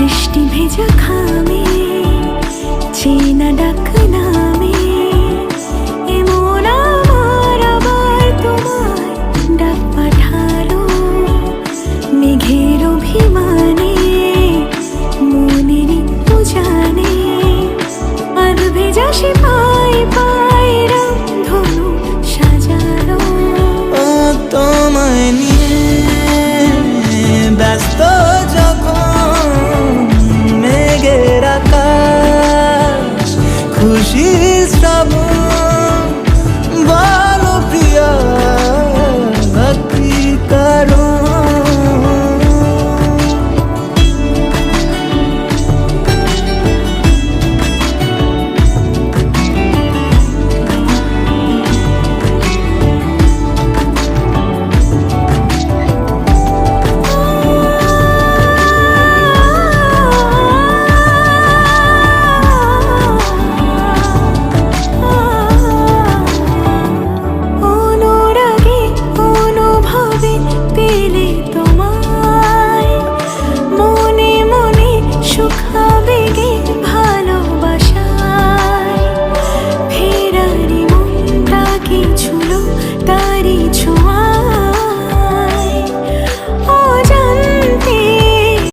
বৃষ্টি ভেজা খামে চেনা ডাক নামে এমন আমার আবার তোমায় ডাক পাঠালো মেঘের অভিমানে মনের উজানে আধ ভেজা সে পাই পাই রামধনু সাজালো। ও তোমায় নিয়ে ব্যস্ত যখন মেঘের আকাশ খুশি